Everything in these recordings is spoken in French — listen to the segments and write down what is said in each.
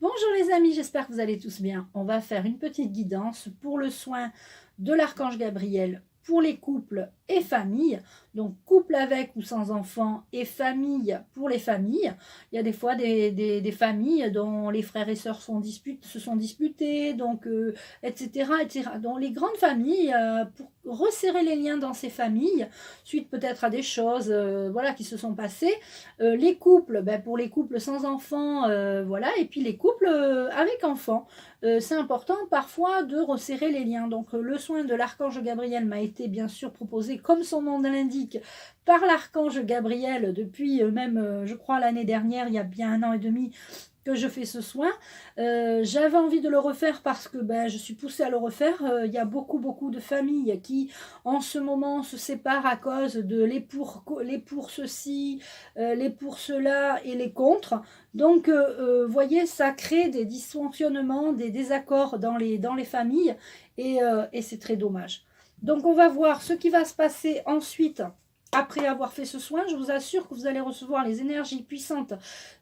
Bonjour les amis, j'espère que vous allez tous bien. On va faire une petite guidance pour le soin de l'archange Gabriel pour les couples et familles. Donc couple avec ou sans enfants et famille pour les familles. Il y a des fois des familles dont les frères et sœurs se sont disputés, donc etc., etc. Donc les grandes familles, pour resserrer les liens dans ces familles, suite peut-être à des choses voilà, qui se sont passées. Les couples, ben, pour les couples sans enfants, voilà, et puis les couples avec enfants. C'est important parfois de resserrer les liens. Donc le soin de l'archange Gabriel m'a été bien sûr proposé, comme son nom l'indique, par l'archange Gabriel depuis même, je crois, l'année dernière, il y a bien 1 an et demi que je fais ce soin. J'avais envie de le refaire parce que ben, je suis poussée à le refaire. Il y a beaucoup de familles qui en ce moment se séparent à cause de les pour ceci, les pour cela et les contre. Donc voyez, ça crée des dysfonctionnements, des désaccords dans les familles et c'est très dommage. Donc on va voir ce qui va se passer ensuite. Après avoir fait ce soin, je vous assure que vous allez recevoir les énergies puissantes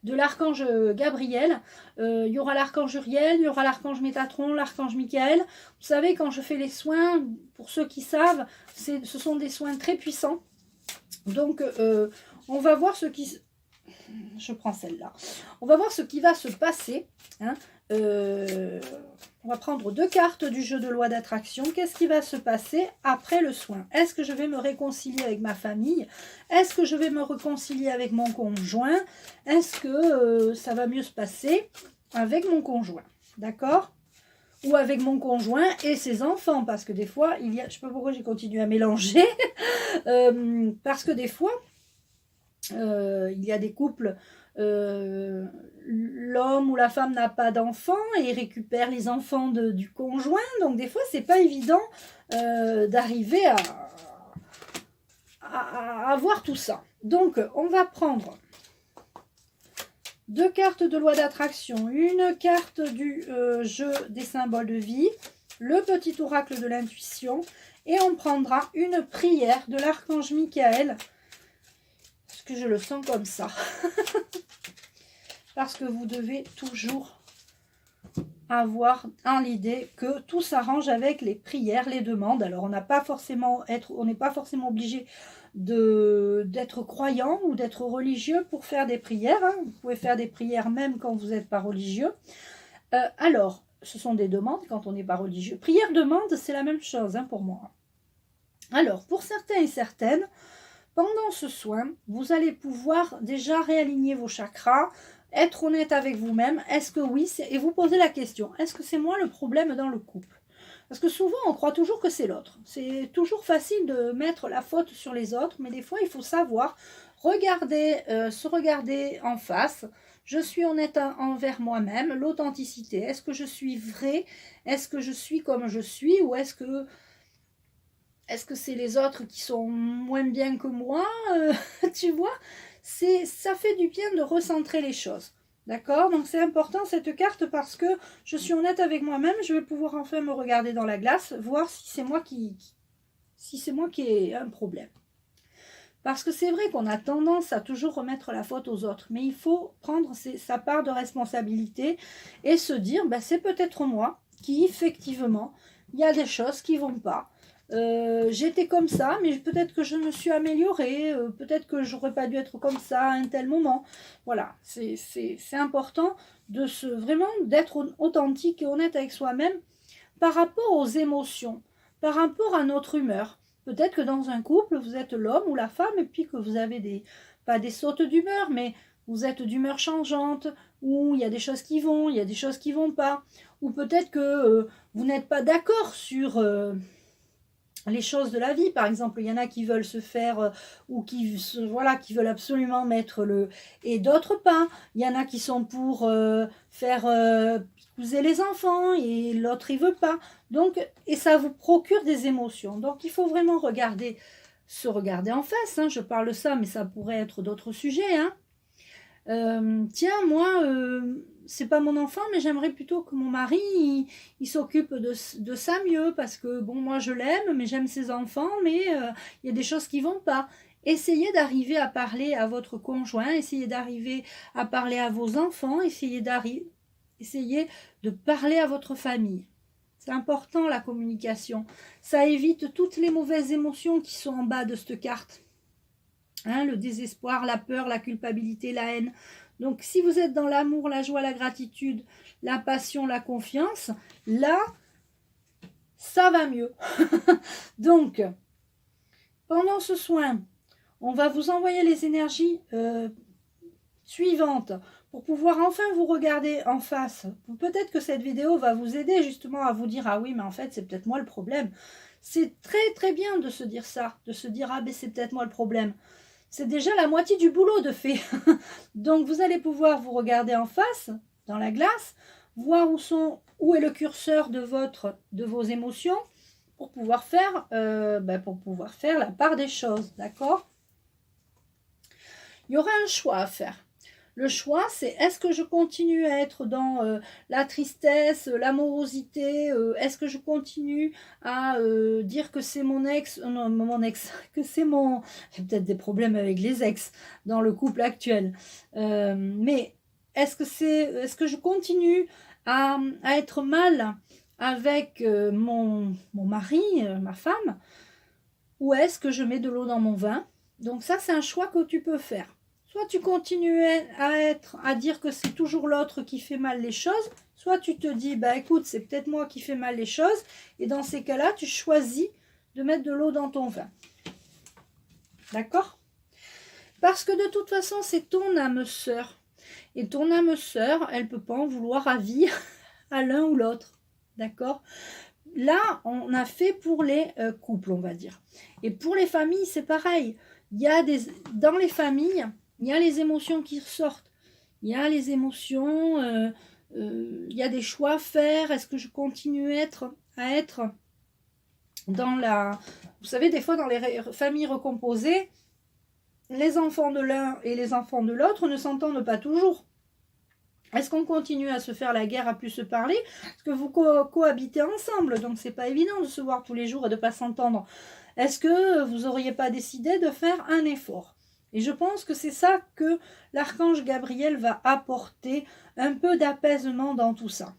de l'archange Gabriel. Il y aura l'archange Uriel, il y aura l'archange Métatron, l'archange Michael. Vous savez, quand je fais les soins, pour ceux qui savent, ce sont des soins très puissants. Donc, on va voir ce qui... Je prends celle-là. On va voir ce qui va se passer. Hein. On va prendre 2 cartes du jeu de loi d'attraction. Qu'est-ce qui va se passer après le soin? Est-ce que je vais me réconcilier avec ma famille? Est-ce que je vais me réconcilier avec mon conjoint? Est-ce que ça va mieux se passer avec mon conjoint? D'accord? Ou avec mon conjoint et ses enfants, parce que des fois, il y a... Je ne sais pas pourquoi j'ai continué à mélanger. Parce que des fois, il y a des couples... l'homme ou la femme n'a pas d'enfants et récupère les enfants du conjoint, donc des fois c'est pas évident d'arriver à avoir tout ça. Donc on va prendre 2 cartes de loi d'attraction, une carte du jeu des symboles de vie, le petit oracle de l'intuition, et on prendra une prière de l'archange Michael, parce que je le sens comme ça. Parce que vous devez toujours avoir en l'idée que tout s'arrange avec les prières, les demandes. Alors on n'est pas forcément obligé d'être croyant ou d'être religieux pour faire des prières. Hein. Vous pouvez faire des prières même quand vous n'êtes pas religieux. Alors, ce sont des demandes quand on n'est pas religieux. Prière, demande, c'est la même chose hein, pour moi. Alors, pour certains et certaines, pendant ce soin, vous allez pouvoir déjà réaligner vos chakras, être honnête avec vous-même. Est-ce que oui, et vous posez la question, est-ce que c'est moi le problème dans le couple? Parce que souvent, on croit toujours que c'est l'autre. C'est toujours facile de mettre la faute sur les autres, mais des fois, il faut savoir regarder, se regarder en face. Je suis honnête envers moi-même, l'authenticité. Est-ce que je suis vraie? Est-ce que je suis comme je suis? Ou est-ce que c'est les autres qui sont moins bien que moi? Tu vois, ça fait du bien de recentrer les choses. D'accord? Donc c'est important cette carte parce que je suis honnête avec moi-même. Je vais pouvoir enfin me regarder dans la glace, voir si c'est moi qui ai un problème. Parce que c'est vrai qu'on a tendance à toujours remettre la faute aux autres. Mais il faut prendre sa part de responsabilité et se dire, ben, c'est peut-être moi qui, effectivement, il y a des choses qui ne vont pas. J'étais comme ça, mais peut-être que je me suis améliorée, peut-être que j'aurais pas dû être comme ça à un tel moment. Voilà, c'est important vraiment d'être authentique et honnête avec soi-même par rapport aux émotions, par rapport à notre humeur. Peut-être que dans un couple, vous êtes l'homme ou la femme et puis que vous avez pas des sautes d'humeur, mais vous êtes d'humeur changeante, ou il y a des choses qui vont, il y a des choses qui vont pas, ou peut-être que vous n'êtes pas d'accord sur les choses de la vie. Par exemple, il y en a qui veulent se faire ou qui veulent absolument mettre le... Et d'autres pas. Il y en a qui sont pour faire épouser les enfants et l'autre il veut pas. Donc, et ça vous procure des émotions. Donc il faut vraiment se regarder en face. Hein. Je parle de ça, mais ça pourrait être d'autres sujets. Hein. Tiens, moi, c'est pas mon enfant, mais j'aimerais plutôt que mon mari, il s'occupe de ça mieux, parce que, bon, moi je l'aime, mais j'aime ses enfants, mais il y a des choses qui vont pas. Essayez d'arriver à parler à votre conjoint, essayez d'arriver à parler à vos enfants, essayez essayez de parler à votre famille. C'est important la communication. Ça évite toutes les mauvaises émotions qui sont en bas de cette carte. Hein, le désespoir, la peur, la culpabilité, la haine. Donc si vous êtes dans l'amour, la joie, la gratitude, la passion, la confiance, là, ça va mieux. Donc, pendant ce soin, on va vous envoyer les énergies suivantes pour pouvoir enfin vous regarder en face. Peut-être que cette vidéo va vous aider justement à vous dire « Ah oui, mais en fait, c'est peut-être moi le problème. » C'est très très bien de se dire ça, de se dire « Ah ben c'est peut-être moi le problème. » C'est déjà la moitié du boulot de fait. Donc vous allez pouvoir vous regarder en face, dans la glace, voir où est le curseur de vos émotions pour pouvoir faire la part des choses, d'accord? Il y aura un choix à faire. Le choix, c'est est-ce que je continue à être dans la tristesse, l'amorosité, est-ce que je continue à dire que c'est mon ex, non, mon ex, que c'est mon... J'ai peut-être des problèmes avec les ex dans le couple actuel. Mais est-ce que je continue à être mal avec mon mari, ma femme, ou est-ce que je mets de l'eau dans mon vin? Donc ça, c'est un choix que tu peux faire. Soit tu continues à dire que c'est toujours l'autre qui fait mal les choses, soit tu te dis, bah écoute, c'est peut-être moi qui fais mal les choses, et dans ces cas-là, tu choisis de mettre de l'eau dans ton vin. D'accord? Parce que de toute façon, c'est ton âme sœur. Et ton âme sœur, elle ne peut pas en vouloir à vie à l'un ou l'autre. D'accord? Là, on a fait pour les couples, on va dire. Et pour les familles, c'est pareil. Dans les familles, il y a les émotions qui ressortent. Il y a les émotions, il y a des choix à faire. Est-ce que je continue à être dans la... Vous savez, des fois, dans les familles recomposées, les enfants de l'un et les enfants de l'autre ne s'entendent pas toujours. Est-ce qu'on continue à se faire la guerre, à plus se parler? Parce que vous cohabitez ensemble, donc c'est pas évident de se voir tous les jours et de ne pas s'entendre. Est-ce que vous n'auriez pas décidé de faire un effort? Et je pense que c'est ça que l'archange Gabriel va apporter, un peu d'apaisement dans tout ça.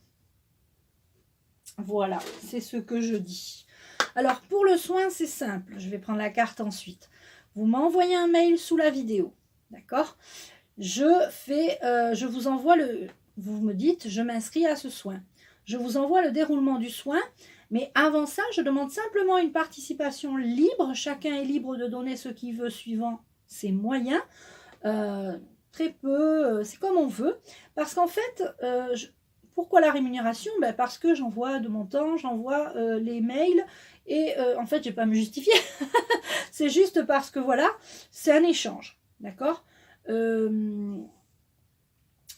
Voilà, c'est ce que je dis. Alors pour le soin, c'est simple. Je vais prendre la carte ensuite. Vous m'envoyez un mail sous la vidéo, d'accord? Je vous envoie vous me dites, je m'inscris à ce soin. Je vous envoie le déroulement du soin, mais avant ça, je demande simplement une participation libre. Chacun est libre de donner ce qu'il veut suivant ses moyens. Très peu, c'est comme on veut. Parce qu'en fait, pourquoi la rémunération? Parce que j'envoie de mon temps, j'envoie les mails et en fait, je ne vais pas me justifier. C'est juste parce que voilà, c'est un échange, d'accord?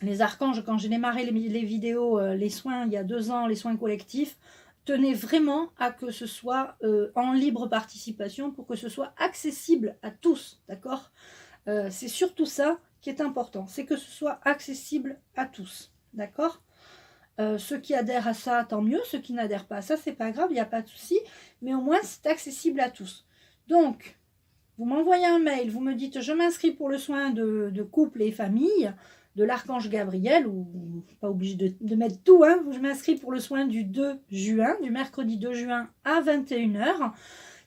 Les archanges, quand j'ai démarré les vidéos, les soins il y a 2 ans, les soins collectifs, tenaient vraiment à que ce soit en libre participation pour que ce soit accessible à tous, d'accord? C'est surtout ça qui est important, c'est que ce soit accessible à tous, d'accord? Ceux qui adhèrent à ça, tant mieux. Ceux qui n'adhèrent pas à ça, c'est pas grave, il n'y a pas de souci, mais au moins c'est accessible à tous. Donc, vous m'envoyez un mail, vous me dites je m'inscris pour le soin de couple et famille de l'archange Gabriel, ou pas obligé de mettre tout, hein. Je m'inscris pour le soin du 2 juin, du mercredi 2 juin à 21 h.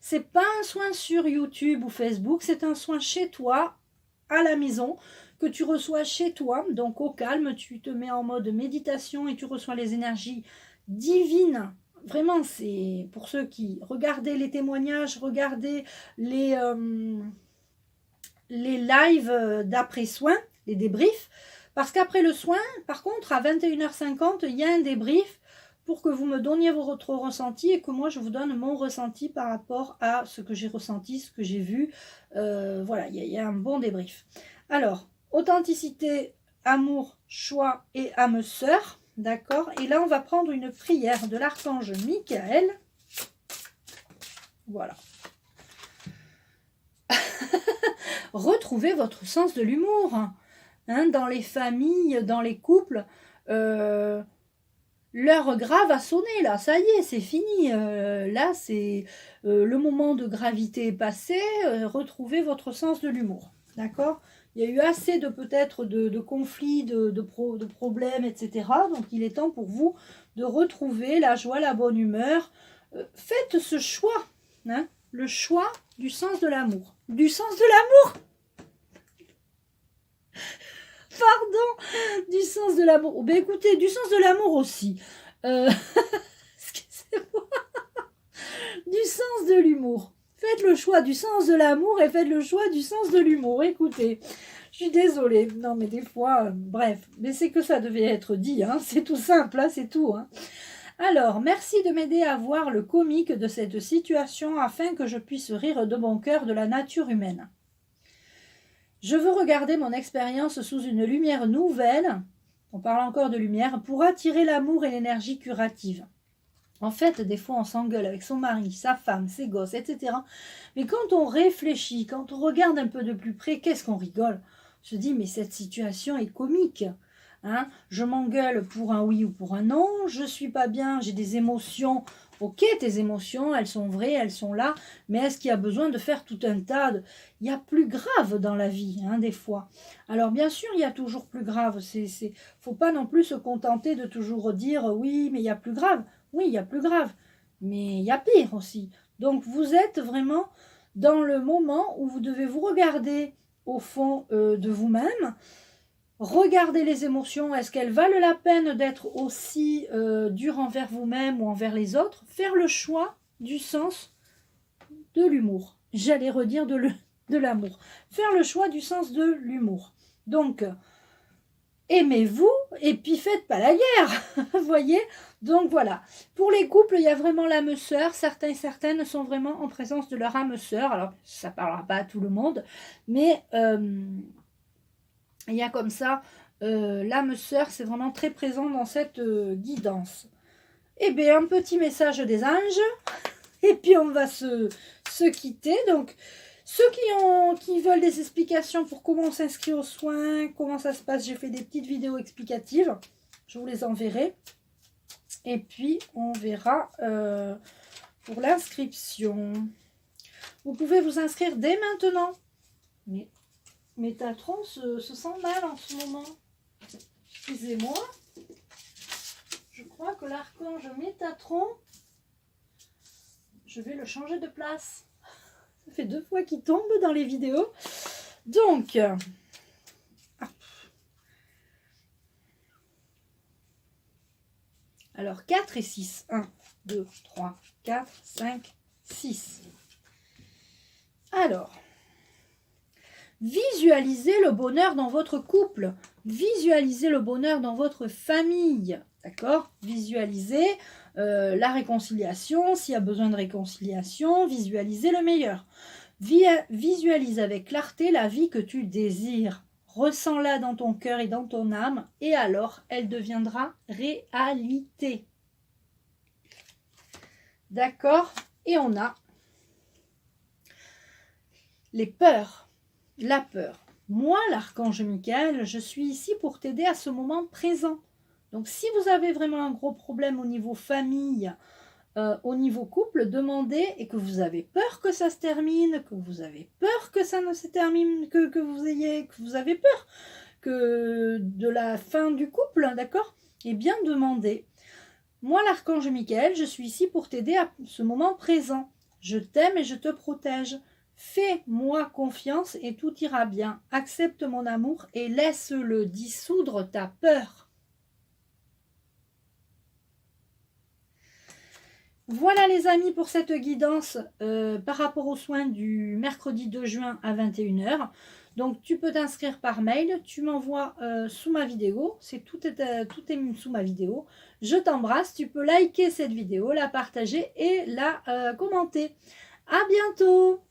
C'est pas un soin sur YouTube ou Facebook, c'est un soin chez toi, à la maison, que tu reçois chez toi, donc au calme, tu te mets en mode méditation et tu reçois les énergies divines. Vraiment, c'est pour ceux qui regardez les témoignages, regardez les lives d'après-soin, les débriefs, parce qu'après le soin, par contre, à 21h50, il y a un débrief pour que vous me donniez votre ressenti et que moi, je vous donne mon ressenti par rapport à ce que j'ai ressenti, ce que j'ai vu. Voilà, il y a un bon débrief. Alors, authenticité, amour, choix et âme sœur. D'accord? Et là, on va prendre une prière de l'archange Michael. Voilà. Retrouvez votre sens de l'humour. Hein, dans les familles, dans les couples, l'heure grave a sonné, là. Ça y est, c'est fini. Là, c'est le moment de gravité est passé. Retrouvez votre sens de l'humour. D'accord? Il y a eu assez de peut-être de conflits, de problèmes, etc. Donc il est temps pour vous de retrouver la joie, la bonne humeur. Faites ce choix, hein, le choix du sens de l'amour. Du sens de l'amour. Pardon, du sens de l'amour. Oh, ben écoutez, du sens de l'amour aussi. Excusez-moi. Du sens de l'humour. Faites le choix du sens de l'amour et faites le choix du sens de l'humour. Écoutez, je suis désolée. Non, mais des fois, bref. Mais c'est que ça devait être dit. Hein. C'est tout simple, hein, c'est tout. Hein. Alors, merci de m'aider à voir le comique de cette situation afin que je puisse rire de mon cœur de la nature humaine. Je veux regarder mon expérience sous une lumière nouvelle, on parle encore de lumière, pour attirer l'amour et l'énergie curative. En fait, des fois, on s'engueule avec son mari, sa femme, ses gosses, etc. Mais quand on réfléchit, quand on regarde un peu de plus près, qu'est-ce qu'on rigole? On se dit, mais cette situation est comique. Hein, je m'engueule pour un oui ou pour un non, je suis pas bien, j'ai des émotions. Ok, tes émotions, elles sont vraies, elles sont là, mais est-ce qu'il y a besoin de faire tout un tas de... Il y a plus grave dans la vie, hein, des fois. Alors bien sûr, il y a toujours plus grave. Faut pas non plus se contenter de toujours dire oui, mais il y a plus grave. Oui, il y a plus grave, mais il y a pire aussi. Donc vous êtes vraiment dans le moment où vous devez vous regarder au fond de vous-même. Regardez les émotions, est-ce qu'elles valent la peine d'être aussi dures envers vous-même ou envers les autres? Faire le choix du sens de l'humour. J'allais redire de l'amour. Faire le choix du sens de l'humour. Donc, aimez-vous et puis faites pas la guerre. Vous voyez? Donc voilà. Pour les couples, il y a vraiment l'âme sœur. Certains et certaines sont vraiment en présence de leur âme sœur. Alors, ça ne parlera pas à tout le monde, mais... il y a comme ça, l'âme sœur, c'est vraiment très présent dans cette guidance. Eh bien, un petit message des anges, et puis on va se quitter. Donc, ceux qui veulent des explications pour comment on s'inscrit aux soins, comment ça se passe, j'ai fait des petites vidéos explicatives, je vous les enverrai. Et puis, on verra pour l'inscription. Vous pouvez vous inscrire dès maintenant. Mais Métatron se sent mal en ce moment. Excusez-moi. Je crois que l'archange Métatron, je vais le changer de place. Ça fait 2 fois qu'il tombe dans les vidéos. Donc, alors 4 et 6. 1, 2, 3, 4, 5, 6. Alors... visualisez le bonheur dans votre couple. Visualisez le bonheur dans votre famille. D'accord? Visualisez la réconciliation. S'il y a besoin de réconciliation, visualisez le meilleur. Visualise avec clarté la vie que tu désires. Ressens-la dans ton cœur et dans ton âme. Et alors, elle deviendra réalité. D'accord? Et on a les peurs. La peur. Moi, l'archange Michael, je suis ici pour t'aider à ce moment présent. Donc, si vous avez vraiment un gros problème au niveau famille, au niveau couple, demandez et que vous avez peur que ça se termine, que vous avez peur que ça ne se termine, que vous avez peur que de la fin du couple, d'accord? Eh bien, demandez. Moi, l'archange Michael, je suis ici pour t'aider à ce moment présent. Je t'aime et je te protège. Fais-moi confiance et tout ira bien. Accepte mon amour et laisse-le dissoudre ta peur. Voilà les amis pour cette guidance par rapport aux soins du mercredi 2 juin à 21 h. Donc tu peux t'inscrire par mail, tu m'envoies sous ma vidéo, tout est sous ma vidéo. Je t'embrasse, tu peux liker cette vidéo, la partager et la commenter. À bientôt!